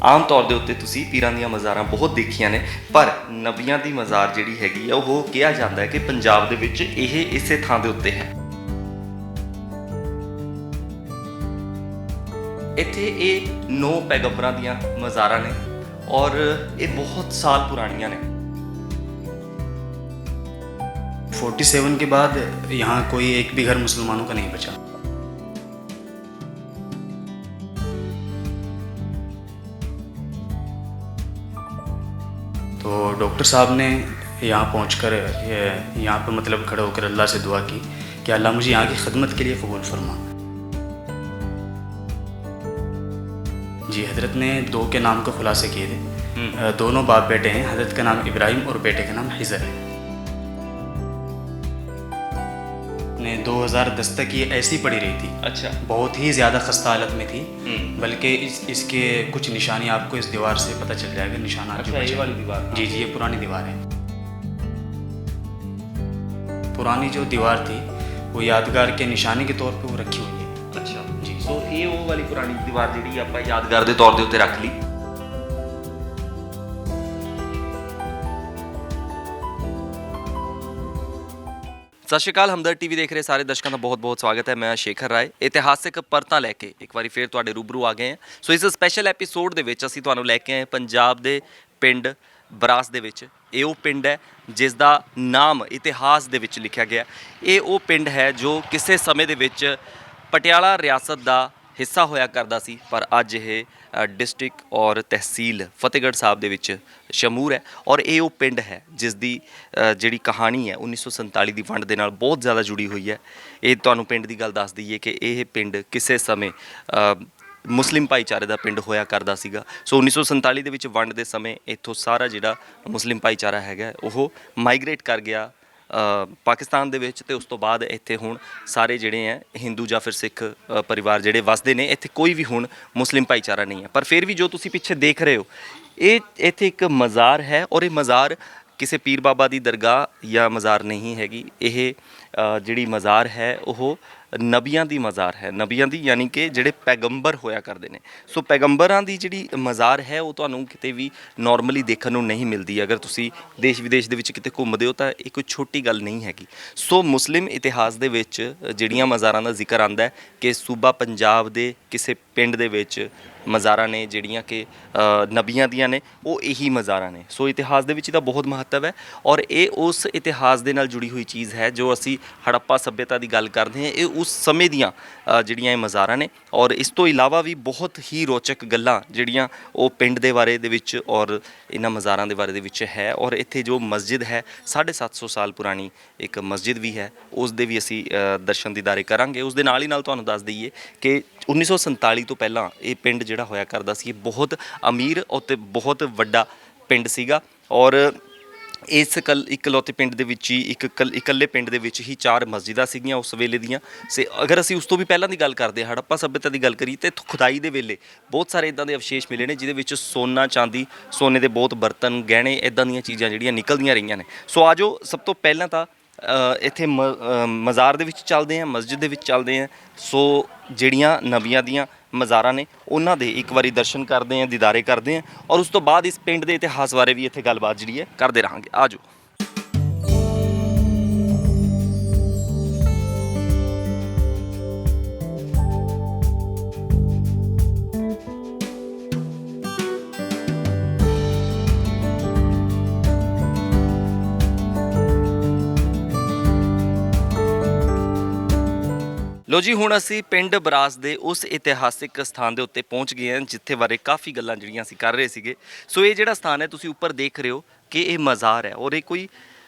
ਆਮ ਤੌਰ ਦੇ ਉੱਤੇ ਤੁਸੀਂ ਪੀਰਾਂ ਦੀਆਂ ਮਜ਼ਾਰਾਂ ਬਹੁਤ ਦੇਖੀਆਂ ਨੇ, ਪਰ ਨਬੀਆਂ ਦੀ ਮਜ਼ਾਰ ਜਿਹੜੀ ਹੈਗੀ ਆ ਉਹ ਕਿਹਾ ਜਾਂਦਾ ਹੈ ਕਿ ਪੰਜਾਬ ਦੇ ਵਿੱਚ ਇਹ ਇਸੇ ਥਾਂ ਦੇ ਉੱਤੇ ਹੈ। ਇੱਥੇ ਇਹ 9 ਪੈਗੰਬਰਾਂ ਦੀਆਂ ਮਜ਼ਾਰਾਂ ਨੇ ਔਰ ਇਹ ਬਹੁਤ ਸਾਲ ਪੁਰਾਣੀਆਂ ਨੇ। 47 के बाद यहाँ कोई एक भी घर मुसलमानों का नहीं बचा। तो डॉक्टर साहब ने यहाँ पहुँचकर यहाँ पर मतलब खड़े होकर अल्लाह से दुआ की कि अल्लाह मुझे यहाँ की खिदमत के लिए कबूल फरमा। जी, हज़रत ने 2 के नाम को खुलासे किए थे। दोनों बाप बेटे हैं। हज़रत का नाम इब्राहिम और बेटे का नाम हिजर है। ने 2010 तक ये ऐसी पड़ी रही थी। अच्छा। बहुत ही ज़्यादा खस्ता हालत में थी। बल्कि इसके कुछ निशानी आपको इस दीवार से पता चल जाएगा। निशाना अच्छा, ये वाली दीवार? जी, ये पुरानी दीवार है। पुरानी जो दीवार थी वो यादगार के निशानी के तौर पे वो रखी हुई है। अच्छा जी। सो ये वो वाली पुरानी दीवार ਜਿਹੜੀ ਆਪਾਂ ਯਾਦਗਾਰ ਦੇ ਤੌਰ ਦੇ ਉੱਤੇ ਰੱਖ ਲਈ। ਸਤਿ ਸ਼੍ਰੀ ਅਕਾਲ, ਹਮਦਰਦ ਟੀਵੀ ਦੇਖ ਰਹੇ ਸਾਰੇ ਦਰਸ਼ਕਾਂ ਦਾ ਬਹੁਤ-ਬਹੁਤ ਸਵਾਗਤ ਹੈ। ਮੈਂ ਸ਼ੇਖਰ ਰਾਏ ਇਤਿਹਾਸਿਕ ਪਰਤਾਂ ਲੈ ਕੇ ਇੱਕ ਵਾਰੀ ਫੇਰ ਤੁਹਾਡੇ ਰੂਬਰੂ ਆ ਗਏ ਹਾਂ। ਸੋ ਇਸ ਸਪੈਸ਼ਲ ਐਪੀਸੋਡ ਦੇ ਵਿੱਚ ਅਸੀਂ ਤੁਹਾਨੂੰ ਲੈ ਕੇ ਆਏ ਪੰਜਾਬ ਦੇ ਪਿੰਡ ਬਰਾਸ ਦੇ ਵਿੱਚ। ਇਹ ਉਹ ਪਿੰਡ ਹੈ ਜਿਸ ਦਾ ਨਾਮ ਇਤਿਹਾਸ ਦੇ ਵਿੱਚ ਲਿਖਿਆ ਗਿਆ। ਇਹ ਉਹ ਪਿੰਡ ਹੈ ਜੋ ਕਿਸੇ ਸਮੇਂ ਦੇ ਵਿੱਚ ਪਟਿਆਲਾ ਰਿਆਸਤ ਦਾ ਹਿੱਸਾ ਹੋਇਆ ਕਰਦਾ ਸੀ, ਪਰ ਅੱਜ ਇਹ ਡਿਸਟ੍ਰਿਕਟ ਔਰ ਤਹਿਸੀਲ ਫਤਿਹਗੜ੍ਹ ਸਾਹਿਬ ਦੇ ਵਿੱਚ ਸ਼ਮੂਰ ਹੈ। ਔਰ ਇਹ ਉਹ ਪਿੰਡ ਹੈ ਜਿਸ ਦੀ ਜਿਹੜੀ ਕਹਾਣੀ ਹੈ 1947 ਦੀ ਵੰਡ ਦੇ ਨਾਲ ਬਹੁਤ ਜ਼ਿਆਦਾ ਜੁੜੀ ਹੋਈ ਹੈ। ਇਹ ਤੁਹਾਨੂੰ ਪਿੰਡ ਦੀ ਗੱਲ ਦੱਸ ਦਈਏ ਕਿ ਇਹ ਪਿੰਡ ਕਿਸੇ ਸਮੇਂ ਮੁਸਲਿਮ ਭਾਈਚਾਰੇ ਦਾ ਪਿੰਡ ਹੋਇਆ ਕਰਦਾ ਸੀਗਾ। ਸੋ 1947 ਦੇ ਵਿੱਚ ਵੰਡ ਦੇ ਸਮੇਂ ਇੱਥੋਂ ਸਾਰਾ ਜਿਹੜਾ ਮੁਸਲਿਮ ਭਾਈਚਾਰਾ ਹੈਗਾ ਉਹ ਮਾਈਗ੍ਰੇਟ ਕਰ ਗਿਆ ਪਾਕਿਸਤਾਨ ਦੇ ਵਿੱਚ, ਤੇ ਉਸ ਤੋਂ ਬਾਅਦ ਇੱਥੇ ਹੁਣ ਸਾਰੇ ਜਿਹੜੇ ਹੈ ਹਿੰਦੂ ਜਾਂ ਫਿਰ ਸਿੱਖ ਪਰਿਵਾਰ ਜਿਹੜੇ ਵਸਦੇ ਨੇ। ਇੱਥੇ ਕੋਈ ਵੀ ਹੁਣ ਮੁਸਲਿਮ ਭਾਈਚਾਰਾ ਨਹੀਂ ਹੈ। ਪਰ ਫਿਰ ਵੀ ਜੋ ਤੁਸੀਂ ਪਿੱਛੇ ਦੇਖ ਰਹੇ ਹੋ ਇਹ ਇੱਥੇ ਇੱਕ ਮਜ਼ਾਰ ਹੈ, ਔਰ ਇਹ ਮਜ਼ਾਰ ਕਿਸੇ ਪੀਰ ਬਾਬਾ ਦੀ ਦਰਗਾਹ ਜਾਂ ਮਜ਼ਾਰ ਨਹੀਂ ਹੈਗੀ। ਇਹ ਜਿਹੜੀ ਮਜ਼ਾਰ ਹੈ ਉਹ ਨਬੀਆਂ ਦੀ ਮਜ਼ਾਰ ਹੈ। ਨਬੀਆਂ ਦੀ ਯਾਨੀ ਕਿ ਜਿਹੜੇ ਪੈਗੰਬਰ ਹੋਇਆ ਕਰਦੇ ਨੇ। ਸੋ ਪੈਗੰਬਰਾਂ ਦੀ ਜਿਹੜੀ ਮਜ਼ਾਰ ਹੈ ਉਹ ਤੁਹਾਨੂੰ ਕਿਤੇ ਵੀ ਨੋਰਮਲੀ ਦੇਖਣ ਨੂੰ ਨਹੀਂ ਮਿਲਦੀ। ਅਗਰ ਤੁਸੀਂ ਦੇਸ਼ ਵਿਦੇਸ਼ ਦੇ ਵਿੱਚ ਕਿਤੇ ਘੁੰਮਦੇ ਹੋ ਤਾਂ ਇਹ ਕੋਈ ਛੋਟੀ ਗੱਲ ਨਹੀਂ ਹੈਗੀ। ਸੋ ਮੁਸਲਿਮ ਇਤਿਹਾਸ ਦੇ ਵਿੱਚ ਜਿਹੜੀਆਂ ਮਜ਼ਾਰਾਂ ਦਾ ਜ਼ਿਕਰ ਆਉਂਦਾ ਹੈ ਕਿ ਸੂਬਾ ਪੰਜਾਬ ਦੇ ਕਿਸੇ ਪਿੰਡ ਦੇ ਵਿੱਚ ਮਜ਼ਾਰਾਂ ਨੇ ਜਿਹੜੀਆਂ ਕਿ ਨਬੀਆਂ ਦੀਆਂ ਨੇ, ਉਹ ਇਹੀ ਮਜ਼ਾਰਾਂ ਨੇ। ਸੋ ਇਤਿਹਾਸ ਦੇ ਵਿੱਚ ਇਹਦਾ ਬਹੁਤ ਮਹੱਤਵ ਹੈ, ਔਰ ਇਹ ਉਸ ਇਤਿਹਾਸ ਦੇ ਨਾਲ ਜੁੜੀ ਹੋਈ ਚੀਜ਼ ਹੈ। ਜੋ ਅਸੀਂ ਹੜੱਪਾ ਸੱਭਿਅਤਾ ਦੀ ਗੱਲ ਕਰਦੇ ਹਾਂ, ਇਹ ਉਸ ਸਮੇਂ ਦੀਆਂ ਜਿਹੜੀਆਂ ਇਹ ਮਜ਼ਾਰਾਂ ਨੇ। ਔਰ ਇਸ ਤੋਂ ਇਲਾਵਾ ਵੀ ਬਹੁਤ ਹੀ ਰੋਚਕ ਗੱਲਾਂ ਜਿਹੜੀਆਂ ਉਹ ਪਿੰਡ ਦੇ ਬਾਰੇ ਦੇ ਵਿੱਚ ਔਰ ਇਹਨਾਂ ਮਜ਼ਾਰਾਂ ਦੇ ਬਾਰੇ ਦੇ ਵਿੱਚ ਹੈ। ਔਰ ਇੱਥੇ ਜੋ ਮਸਜਿਦ ਹੈ 750 ਸਾਲ ਪੁਰਾਣੀ ਇੱਕ ਮਸਜਿਦ ਵੀ ਹੈ, ਉਸ ਦੇ ਵੀ ਅਸੀਂ ਦਰਸ਼ਨ ਦੀਦਾਰੇ ਕਰਾਂਗੇ। ਉਸ ਦੇ ਨਾਲ ਹੀ ਨਾਲ ਤੁਹਾਨੂੰ ਦੱਸ ਦਈਏ ਕਿ 1947 ਤੋਂ ਪਹਿਲਾਂ ਇਹ ਪਿੰਡ ਜਿਹੜਾ ਹੋਇਆ ਕਰਦਾ ਸੀ ਇਹ ਬਹੁਤ ਅਮੀਰ ਅਤੇ ਬਹੁਤ ਵੱਡਾ ਪਿੰਡ ਸੀਗਾ। ਔਰ ਇਸ ਇਕਲੌਤੇ ਪਿੰਡ ਦੇ ਵਿੱਚ ਹੀ ਇਕੱਲੇ ਪਿੰਡ ਦੇ ਵਿੱਚ ਹੀ 4 ਮਸਜਿਦਾਂ ਸੀਗੀਆਂ ਉਸ ਵੇਲੇ ਦੀਆਂ। ਅਗਰ ਅਸੀਂ ਉਸ ਤੋਂ ਵੀ ਪਹਿਲਾਂ ਦੀ ਗੱਲ ਕਰਦੇ ਹਾਂ, ਹੜੱਪਾ ਸੱਭਿਅਤਾ ਦੀ ਗੱਲ ਕਰੀਏ, ਤਾਂ ਖੁਦਾਈ ਦੇ ਵੇਲੇ ਬਹੁਤ ਸਾਰੇ ਇੱਦਾਂ ਦੇ ਅਵਸ਼ੇਸ਼ ਮਿਲੇ ਨੇ ਜਿਹਦੇ ਵਿੱਚ ਸੋਨਾ ਚਾਂਦੀ, ਸੋਨੇ ਦੇ ਬਹੁਤ ਬਰਤਨ, ਗਹਿਣੇ, ਇੱਦਾਂ ਦੀਆਂ ਚੀਜ਼ਾਂ ਜਿਹੜੀਆਂ ਨਿਕਲਦੀਆਂ ਰਹੀਆਂ ਨੇ। ਸੋ ਆ ਜਾਓ ਸਭ ਤੋਂ ਪਹਿਲਾਂ ਤਾਂ ਇੱਥੇ ਮਜ਼ਾਰ ਦੇ ਵਿੱਚ ਚੱਲਦੇ ਹਾਂ, ਮਸਜਿਦ ਦੇ ਵਿੱਚ ਚੱਲਦੇ ਹਾਂ। ਸੋ ਜਿਹੜੀਆਂ ਨਬੀਆਂ ਦੀਆਂ ਮਜ਼ਾਰਾਂ ਨੇ ਉਹਨਾਂ ਦੇ ਇੱਕ ਵਾਰੀ ਦਰਸ਼ਨ ਕਰਦੇ ਹਾਂ, ਦੀਦਾਰੇ ਕਰਦੇ ਹਾਂ, ਔਰ ਉਸ ਤੋਂ ਬਾਅਦ ਇਸ ਪਿੰਡ ਦੇ ਇਤਿਹਾਸ ਬਾਰੇ ਵੀ ਇੱਥੇ ਗੱਲਬਾਤ ਜਿਹੜੀ ਹੈ ਕਰਦੇ ਰਹਾਂਗੇ। ਆ ਜਾਓ। ਲੋ ਜੀ, ਹੁਣ ਅਸੀਂ ਪਿੰਡ ਬਰਾਸ ਦੇ ਉਸ ਇਤਿਹਾਸਿਕ ਸਥਾਨ ਦੇ ਉੱਤੇ ਪਹੁੰਚ ਗਏ ਹਾਂ ਜਿੱਥੇ ਬਾਰੇ ਕਾਫੀ ਗੱਲਾਂ ਜਿਹੜੀਆਂ ਅਸੀਂ ਕਰ ਰਹੇ ਸੀਗੇ। ਸੋ ਇਹ ਜਿਹੜਾ ਸਥਾਨ ਹੈ ਤੁਸੀਂ ਉੱਪਰ ਦੇਖ ਰਹੇ ਹੋ ਕਿ ਇਹ ਮਜ਼ਾਰ ਹੈ, ਔਰ ਇਹ ਕੋਈ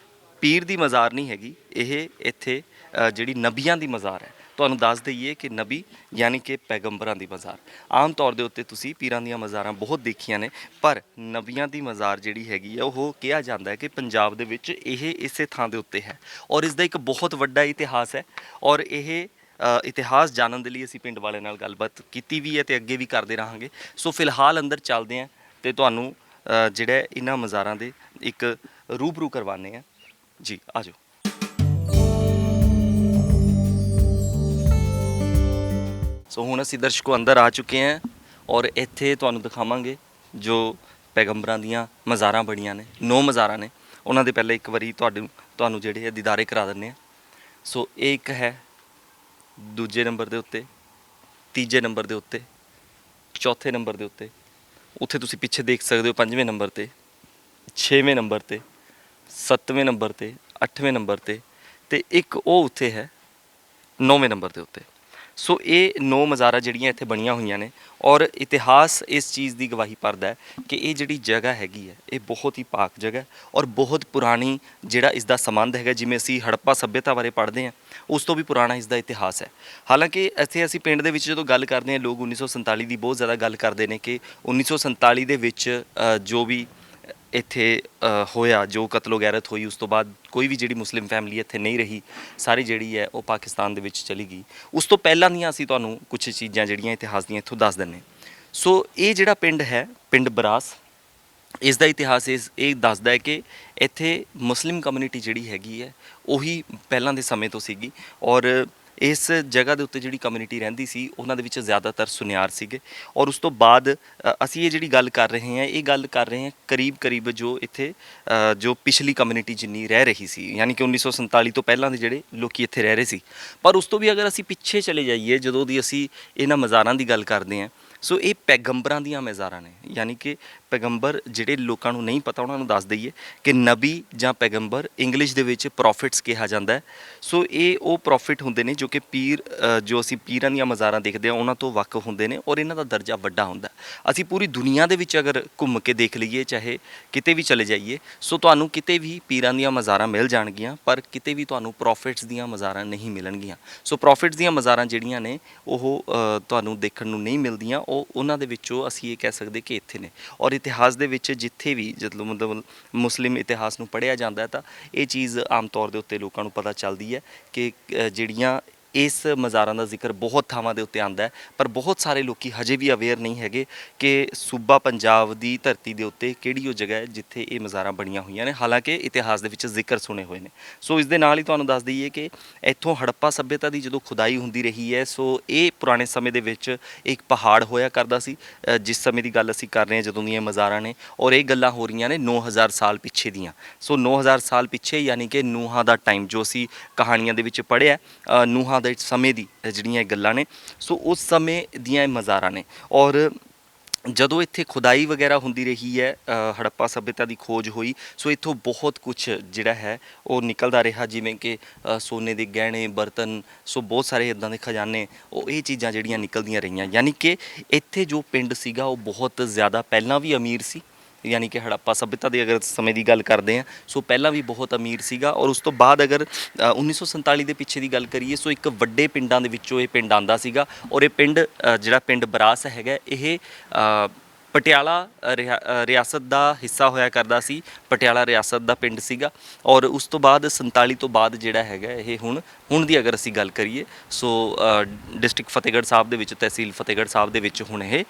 ਪੀਰ ਦੀ ਮਜ਼ਾਰ ਨਹੀਂ ਹੈਗੀ। ਇਹ ਇੱਥੇ ਜਿਹੜੀ ਨਬੀਆਂ ਦੀ ਮਜ਼ਾਰ ਹੈ। ਤੁਹਾਨੂੰ ਦੱਸ ਦਈਏ ਕਿ ਨਬੀ ਯਾਨੀ ਕਿ ਪੈਗੰਬਰਾਂ ਦੀ ਮਜ਼ਾਰ। ਆਮ ਤੌਰ ਦੇ ਉੱਤੇ ਤੁਸੀਂ ਪੀਰਾਂ ਦੀਆਂ ਮਜ਼ਾਰਾਂ ਬਹੁਤ ਦੇਖੀਆਂ ਨੇ, ਪਰ ਨਬੀਆਂ ਦੀ ਮਜ਼ਾਰ ਜਿਹੜੀ ਹੈਗੀ ਆ ਉਹ ਕਿਹਾ ਜਾਂਦਾ ਹੈ ਕਿ ਪੰਜਾਬ ਦੇ ਵਿੱਚ ਇਹ ਇਸੇ ਥਾਂ ਦੇ ਉੱਤੇ ਹੈ। ਔਰ ਇਸ ਦਾ ਇੱਕ ਬਹੁਤ ਵੱਡਾ ਇਤਿਹਾਸ ਹੈ, ਔਰ ਇਹ ਇਤਿਹਾਸ ਜਾਣਨ ਦੇ ਲਈ ਅਸੀਂ ਪਿੰਡ ਵਾਲਿਆਂ ਨਾਲ ਗੱਲਬਾਤ ਕੀਤੀ ਵੀ ਹੈ ਤੇ ਅੱਗੇ ਵੀ ਕਰਦੇ ਰਹਾਂਗੇ। ਸੋ ਫਿਲਹਾਲ ਅੰਦਰ ਚੱਲਦੇ ਹਾਂ ਤੇ ਤੁਹਾਨੂੰ ਜਿਹੜਾ ਇਹਨਾਂ ਮਜ਼ਾਰਾਂ ਦੇ ਇੱਕ ਰੂਬਰੂ ਕਰਵਾਉਂਦੇ ਹਾਂ ਜੀ। ਆ ਜਾਓ। ਸੋ ਹੁਣ ਅਸੀਂ ਦਰਸ਼ਕੋ ਅੰਦਰ ਆ ਚੁੱਕੇ ਹਾਂ ਔਰ ਇੱਥੇ ਤੁਹਾਨੂੰ ਦਿਖਾਵਾਂਗੇ ਜੋ ਪੈਗੰਬਰਾਂ ਦੀਆਂ ਮਜ਼ਾਰਾਂ ਬਣੀਆਂ ਨੇ, 9 ਮਜ਼ਾਰਾਂ ਨੇ, ਉਹਨਾਂ ਦੇ ਪਹਿਲੇ ਇੱਕ ਵਾਰੀ ਤੁਹਾਨੂੰ ਜਿਹੜੇ ਆ ਦੀਦਾਰੇ ਕਰਾ ਦਿੰਦੇ ਆ। ਸੋ ਇਹ ਇੱਕ ਹੈ, ਦੂਜੇ ਨੰਬਰ ਦੇ ਉੱਤੇ, ਤੀਜੇ ਨੰਬਰ ਦੇ ਉੱਤੇ, ਚੌਥੇ ਨੰਬਰ ਦੇ ਉੱਤੇ, ਉੱਥੇ ਤੁਸੀਂ ਪਿੱਛੇ ਦੇਖ ਸਕਦੇ ਹੋ 5ਵੇਂ ਨੰਬਰ ਤੇ, 6ਵੇਂ ਨੰਬਰ ਤੇ, 7ਵੇਂ ਨੰਬਰ ਤੇ, 8ਵੇਂ ਨੰਬਰ ਤੇ ਇੱਕ ਉਹ ਉੱਥੇ ਹੈ 9ਵੇਂ ਨੰਬਰ ਦੇ ਉੱਤੇ। ਸੋ ਇਹ 9 ਮਜ਼ਾਰਾਂ ਜਿਹੜੀਆਂ ਇੱਥੇ ਬਣੀਆਂ ਹੋਈਆਂ ਨੇ, ਔਰ ਇਤਿਹਾਸ ਇਸ ਚੀਜ਼ ਦੀ ਗਵਾਹੀ ਭਰਦਾ ਹੈ ਕਿ ਇਹ ਜਿਹੜੀ ਜਗ੍ਹਾ ਹੈਗੀ ਹੈ ਇਹ ਬਹੁਤ ਹੀ ਪਾਕ ਜਗ੍ਹਾ ਹੈ ਔਰ ਬਹੁਤ ਪੁਰਾਣੀ ਜਿਹੜਾ ਇਸ ਦਾ ਸੰਬੰਧ ਹੈਗਾ। ਜਿਵੇਂ ਅਸੀਂ ਹੜੱਪਾ ਸੱਭਿਅਤਾ ਬਾਰੇ ਪੜ੍ਹਦੇ ਹਾਂ, ਉਸ ਤੋਂ ਵੀ ਪੁਰਾਣਾ ਇਸ ਦਾ ਇਤਿਹਾਸ ਹੈ। ਹਾਲਾਂਕਿ ਇੱਥੇ ਅਸੀਂ ਪਿੰਡ ਦੇ ਵਿੱਚ ਜਦੋਂ ਗੱਲ ਕਰਦੇ ਹਾਂ, ਲੋਕ 1947 ਦੀ ਬਹੁਤ ਜ਼ਿਆਦਾ ਗੱਲ ਕਰਦੇ ਨੇ ਕਿ 1947 ਦੇ ਵਿੱਚ ਜੋ ਵੀ ਇੱਥੇ ਹੋਇਆ, ਜੋ ਕਤਲੋ ਗੈਰਤ ਹੋਈ, ਉਸ ਤੋਂ ਬਾਅਦ ਕੋਈ ਵੀ ਜਿਹੜੀ ਮੁਸਲਿਮ ਫੈਮਿਲੀ ਇੱਥੇ ਨਹੀਂ ਰਹੀ, ਸਾਰੀ ਜਿਹੜੀ ਹੈ ਉਹ ਪਾਕਿਸਤਾਨ ਦੇ ਵਿੱਚ ਚਲੀ ਗਈ। ਉਸ ਤੋਂ ਪਹਿਲਾਂ ਦੀਆਂ ਅਸੀਂ ਤੁਹਾਨੂੰ ਕੁਝ ਚੀਜ਼ਾਂ ਜਿਹੜੀਆਂ ਇਤਿਹਾਸ ਦੀਆਂ ਇੱਥੋਂ ਦੱਸ ਦਿੰਦੇ। ਸੋ ਇਹ ਜਿਹੜਾ ਪਿੰਡ ਹੈ, ਪਿੰਡ ਬਰਾਸ, ਇਸ ਦਾ ਇਤਿਹਾਸ ਇਹ ਦੱਸਦਾ ਹੈ ਕਿ ਇੱਥੇ ਮੁਸਲਿਮ ਕਮਿਊਨਿਟੀ ਜਿਹੜੀ ਹੈਗੀ ਹੈ ਉਹੀ ਪਹਿਲਾਂ ਦੇ ਸਮੇਂ ਤੋਂ ਸੀਗੀ, ਔਰ ਇਸ ਜਗ੍ਹਾ ਦੇ ਉੱਤੇ ਜਿਹੜੀ ਕਮਿਊਨਿਟੀ ਰਹਿੰਦੀ ਸੀ ਉਹਨਾਂ ਦੇ ਵਿੱਚ ਜ਼ਿਆਦਾਤਰ ਸੁਨਿਆਰ ਸੀਗੇ। ਔਰ ਉਸ ਤੋਂ ਬਾਅਦ ਅਸੀਂ ਇਹ ਜਿਹੜੀ ਗੱਲ ਕਰ ਰਹੇ ਹਾਂ, ਇਹ ਗੱਲ ਕਰ ਰਹੇ ਹਾਂ ਕਰੀਬ ਜੋ ਇੱਥੇ ਜੋ ਪਿਛਲੀ ਕਮਿਊਨਿਟੀ ਜਿੰਨੀ ਰਹਿ ਰਹੀ ਸੀ, ਯਾਨੀ ਕਿ 1947 ਤੋਂ ਪਹਿਲਾਂ ਦੇ ਜਿਹੜੇ ਲੋਕੀ ਇੱਥੇ ਰਹਿ ਰਹੇ ਸੀ। ਪਰ ਉਸ ਤੋਂ ਵੀ ਅਗਰ ਅਸੀਂ ਪਿੱਛੇ ਚਲੇ ਜਾਈਏ, ਜਦੋਂ ਦੀ ਅਸੀਂ ਇਹਨਾਂ ਮਜ਼ਾਰਾਂ ਦੀ ਗੱਲ ਕਰਦੇ ਹਾਂ, ਸੋ ਇਹ ਪੈਗੰਬਰਾਂ ਦੀਆਂ ਮਜ਼ਾਰਾਂ ਨੇ। ਯਾਨੀ ਕਿ ਪੈਗੰਬਰ ਜਿਹੜੇ ਲੋਕਾਂ ਨੂੰ ਨਹੀਂ ਪਤਾ ਉਹਨਾਂ ਨੂੰ ਦੱਸ ਦਈਏ ਕਿ ਨਬੀ ਜਾਂ ਪੈਗੰਬਰ ਇੰਗਲਿਸ਼ ਦੇ ਵਿੱਚ ਪ੍ਰੋਫਿਟਸ ਕਿਹਾ ਜਾਂਦਾ ਹੈ। ਸੋ ਇਹ ਉਹ ਪ੍ਰੋਫਿਟ ਹੁੰਦੇ ਨੇ ਜੋ ਕਿ ਪੀਰ, ਜੋ ਅਸੀਂ ਪੀਰਾਂ ਦੀਆਂ ਮਜ਼ਾਰਾਂ ਦੇਖਦੇ ਹਾਂ ਉਹਨਾਂ ਤੋਂ ਵੱਖ ਹੁੰਦੇ ਨੇ, ਔਰ ਇਹਨਾਂ ਦਾ ਦਰਜਾ ਵੱਡਾ ਹੁੰਦਾ। ਅਸੀਂ ਪੂਰੀ ਦੁਨੀਆ ਦੇ ਵਿੱਚ ਅਗਰ ਘੁੰਮ ਕੇ ਦੇਖ ਲਈਏ, ਚਾਹੇ ਕਿਤੇ ਵੀ ਚਲੇ ਜਾਈਏ, ਸੋ ਤੁਹਾਨੂੰ ਕਿਤੇ ਵੀ ਪੀਰਾਂ ਦੀਆਂ ਮਜ਼ਾਰਾਂ ਮਿਲ ਜਾਣਗੀਆਂ, ਪਰ ਕਿਤੇ ਵੀ ਤੁਹਾਨੂੰ ਪ੍ਰੋਫਿਟਸ ਦੀਆਂ ਮਜ਼ਾਰਾਂ ਨਹੀਂ ਮਿਲਣਗੀਆਂ। ਸੋ ਪ੍ਰੋਫਿਟਸ ਦੀਆਂ ਮਜ਼ਾਰਾਂ ਜਿਹੜੀਆਂ ਨੇ ਉਹ ਤੁਹਾਨੂੰ ਦੇਖਣ ਨੂੰ ਨਹੀਂ ਮਿਲਦੀਆਂ, ਉਹਨਾਂ ਦੇ ਵਿੱਚੋਂ ਅਸੀਂ ਇਹ ਕਹਿ ਸਕਦੇ ਕਿ ਇੱਥੇ ਨੇ। ਔਰ ਇਤਿਹਾਸ ਦੇ ਵਿੱਚ ਜਿੱਥੇ ਵੀ ਜਦੋਂ ਮਤਲਬ ਮੁਸਲਿਮ ਇਤਿਹਾਸ ਨੂੰ ਪੜ੍ਹਿਆ ਜਾਂਦਾ ਤਾਂ ਇਹ ਚੀਜ਼ ਆਮ ਤੌਰ ਦੇ ਉੱਤੇ ਲੋਕਾਂ ਨੂੰ ਪਤਾ ਚੱਲਦੀ ਹੈ ਕਿ ਜਿਹੜੀਆਂ ਇਸ ਮਜ਼ਾਰਾਂ ਦਾ ਜ਼ਿਕਰ ਬਹੁਤ ਥਾਵਾਂ ਦੇ ਉੱਤੇ ਆਉਂਦਾ ਹੈ, ਪਰ ਬਹੁਤ ਸਾਰੇ ਲੋਕੀ ਹਜੇ ਵੀ ਅਵੇਅਰ ਨਹੀਂ ਹੈਗੇ ਕਿ ਸੂਬਾ ਪੰਜਾਬ ਦੀ ਧਰਤੀ ਦੇ ਉੱਤੇ ਕਿਹੜੀ ਉਹ ਜਗ੍ਹਾ ਹੈ ਜਿੱਥੇ ਇਹ ਮਜ਼ਾਰਾਂ ਬਣੀਆਂ ਹੋਈਆਂ ਨੇ, ਹਾਲਾਂਕਿ ਇਤਿਹਾਸ ਦੇ ਵਿੱਚ ਜ਼ਿਕਰ ਸੁਣੇ ਹੋਏ ਨੇ। ਸੋ ਇਸ ਦੇ ਨਾਲ ਹੀ ਤੁਹਾਨੂੰ ਦੱਸ ਦਈਏ ਕਿ ਇੱਥੋਂ ਹੜੱਪਾ ਸੱਭਿਅਤਾ ਦੀ ਜਦੋਂ ਖੁਦਾਈ ਹੁੰਦੀ ਰਹੀ ਹੈ, ਸੋ ਇਹ ਪੁਰਾਣੇ ਸਮੇਂ ਦੇ ਵਿੱਚ ਇੱਕ ਪਹਾੜ ਹੋਇਆ ਕਰਦਾ ਸੀ। ਜਿਸ ਸਮੇਂ ਦੀ ਗੱਲ ਅਸੀਂ ਕਰ ਰਹੇ ਹਾਂ ਜਦੋਂ ਦੀਆਂ ਮਜ਼ਾਰਾਂ ਨੇ, ਔਰ ਇਹ ਗੱਲਾਂ ਹੋ ਰਹੀਆਂ ਨੇ 9000 ਸਾਲ ਪਿੱਛੇ ਦੀਆਂ। ਸੋ 9000 ਸਾਲ ਪਿੱਛੇ, ਯਾਨੀ ਕਿ ਨੂਹਾਂ ਦਾ ਟਾਈਮ, ਜੋ ਅਸੀਂ ਕਹਾਣੀਆਂ ਦੇ ਵਿੱਚ ਪੜ੍ਹਿਆ, ਨੂਹਾਂ ਦੇ ਸਮੇਂ ਦੀ ਜਿਹੜੀਆਂ ਇਹ ਗੱਲਾਂ ਨੇ, ਸੋ ਉਸ ਸਮੇਂ ਦੀਆਂ ਇਹ ਮਜ਼ਾਰਾਂ ਨੇ। ਔਰ ਜਦੋਂ ਇੱਥੇ ਖੁਦਾਈ ਵਗੈਰਾ ਹੁੰਦੀ ਰਹੀ ਹੈ, ਹੜੱਪਾ ਸੱਭਿਅਤਾ ਦੀ ਖੋਜ ਹੋਈ, ਸੋ ਇੱਥੋਂ ਬਹੁਤ ਕੁਝ ਜਿਹੜਾ ਹੈ ਉਹ ਨਿਕਲਦਾ ਰਿਹਾ, ਜਿਵੇਂ ਕਿ ਸੋਨੇ ਦੇ ਗਹਿਣੇ, ਬਰਤਨ, ਸੋ ਬਹੁਤ ਸਾਰੇ ਇੱਦਾਂ ਦੇ ਖਜ਼ਾਨੇ, ਉਹ ਇਹ ਚੀਜ਼ਾਂ ਜਿਹੜੀਆਂ ਨਿਕਲਦੀਆਂ ਰਹੀਆਂ। ਯਾਨੀ ਕਿ ਇੱਥੇ ਜੋ ਪਿੰਡ ਸੀਗਾ ਉਹ ਬਹੁਤ ਜ਼ਿਆਦਾ ਪਹਿਲਾਂ ਵੀ ਅਮੀਰ ਸੀ, ਯਾਨੀ ਕਿ ਹੜੱਪਾ ਸੱਭਿਅਤਾ ਦੇ ਅਗਰ ਸਮੇਂ ਦੀ ਗੱਲ ਕਰਦੇ ਹਾਂ, ਸੋ ਪਹਿਲਾਂ ਵੀ ਬਹੁਤ ਅਮੀਰ ਸੀਗਾ। ਔਰ ਉਸ ਤੋਂ ਬਾਅਦ ਅਗਰ 1947 ਦੇ ਪਿੱਛੇ ਦੀ ਗੱਲ ਕਰੀਏ, ਸੋ ਇੱਕ ਵੱਡੇ ਪਿੰਡਾਂ ਦੇ ਵਿੱਚੋਂ ਇਹ ਪਿੰਡ ਆਉਂਦਾ ਸੀਗਾ। ਔਰ ਇਹ ਪਿੰਡ ਜਿਹੜਾ ਪਿੰਡ ਬਰਾਸ ਹੈਗਾ, ਇਹ ਪਟਿਆਲਾ ਰਿਆਸਤ ਦਾ ਹਿੱਸਾ ਹੋਇਆ ਕਰਦਾ ਸੀ, ਪਟਿਆਲਾ ਰਿਆਸਤ ਦਾ ਪਿੰਡ ਸੀਗਾ। ਔਰ ਉਸ ਤੋਂ ਬਾਅਦ 47 ਤੋਂ ਬਾਅਦ ਜਿਹੜਾ ਹੈਗਾ ਇਹ ਹੁਣ ਦੀ ਅਗਰ ਅਸੀਂ ਗੱਲ ਕਰੀਏ, ਸੋ ਡਿਸਟ੍ਰਿਕਟ ਫਤਿਹਗੜ੍ਹ ਸਾਹਿਬ ਦੇ ਵਿੱਚ, ਤਹਿਸੀਲ ਫਤਿਹਗੜ੍ਹ ਸਾਹਿਬ ਦੇ ਵਿੱਚ ਹੁਣ ਇਹ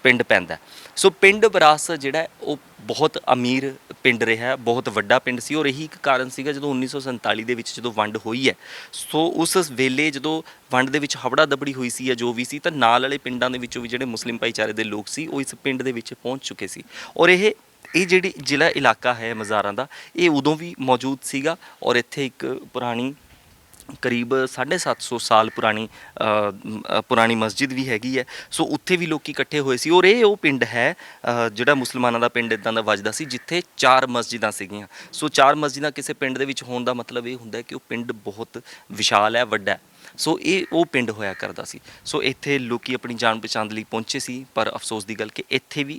ਪਿੰਡ ਪੈਂਦਾ। ਸੋ ਪਿੰਡ ਬਰਾਸ ਜਿਹੜਾ ਉਹ ਬਹੁਤ ਅਮੀਰ ਪਿੰਡ ਰਿਹਾ, ਬਹੁਤ ਵੱਡਾ ਪਿੰਡ ਸੀ। ਔਰ ਇਹੀ ਇੱਕ ਕਾਰਨ ਸੀਗਾ ਜਦੋਂ 1947 ਦੇ ਵਿੱਚ ਜਦੋਂ ਵੰਡ ਹੋਈ ਹੈ, ਸੋ ਉਸ ਵੇਲੇ ਜਦੋਂ ਵੰਡ ਦੇ ਵਿੱਚ ਹਵੜਾ ਦਬੜੀ ਹੋਈ ਸੀ ਜਾਂ ਜੋ ਵੀ ਸੀ, ਤਾਂ ਨਾਲ ਵਾਲੇ ਪਿੰਡਾਂ ਦੇ ਵਿੱਚੋਂ ਵੀ ਜਿਹੜੇ ਮੁਸਲਿਮ ਭਾਈਚਾਰੇ ਦੇ ਲੋਕ ਸੀ ਉਹ ਇਸ ਪਿੰਡ ਦੇ ਵਿੱਚ ਪਹੁੰਚ ਚੁੱਕੇ ਸੀ। ਔਰ ਇਹ ਜਿਹੜੀ ਜ਼ਿਲ੍ਹਾ ਇਲਾਕਾ ਹੈ ਮਜ਼ਾਰਾਂ ਦਾ, ਇਹ ਉਦੋਂ ਵੀ ਮੌਜੂਦ ਸੀਗਾ। ਔਰ ਇੱਥੇ ਇੱਕ ਪੁਰਾਣੀ ਕਰੀਬ 750 ਸਾਲ ਪੁਰਾਣੀ ਮਸਜਿਦ ਵੀ ਹੈਗੀ ਹੈ, ਸੋ ਉੱਥੇ ਵੀ ਲੋਕੀ ਇਕੱਠੇ ਹੋਏ ਸੀ। ਔਰ ਇਹ ਉਹ ਪਿੰਡ ਹੈ ਜਿਹੜਾ ਮੁਸਲਮਾਨਾਂ ਦਾ ਪਿੰਡ ਇੱਦਾਂ ਦਾ ਵੱਜਦਾ ਸੀ ਜਿੱਥੇ 4 ਮਸਜਿਦਾਂ ਸੀਗੀਆਂ। ਸੋ 4 ਮਸਜਿਦਾਂ ਕਿਸੇ ਪਿੰਡ ਦੇ ਵਿੱਚ ਹੋਣ ਦਾ ਮਤਲਬ ਇਹ ਹੁੰਦਾ ਕਿ ਉਹ ਪਿੰਡ ਬਹੁਤ ਵਿਸ਼ਾਲ ਹੈ, ਵੱਡਾ ਹੈ। ਸੋ ਇਹ ਉਹ ਪਿੰਡ ਹੋਇਆ ਕਰਦਾ ਸੀ। ਸੋ ਇੱਥੇ ਲੋਕੀ ਆਪਣੀ ਜਾਨ ਬਚਾਉਣ ਲਈ ਪਹੁੰਚੇ ਸੀ, ਪਰ ਅਫਸੋਸ ਦੀ ਗੱਲ ਕਿ ਇੱਥੇ ਵੀ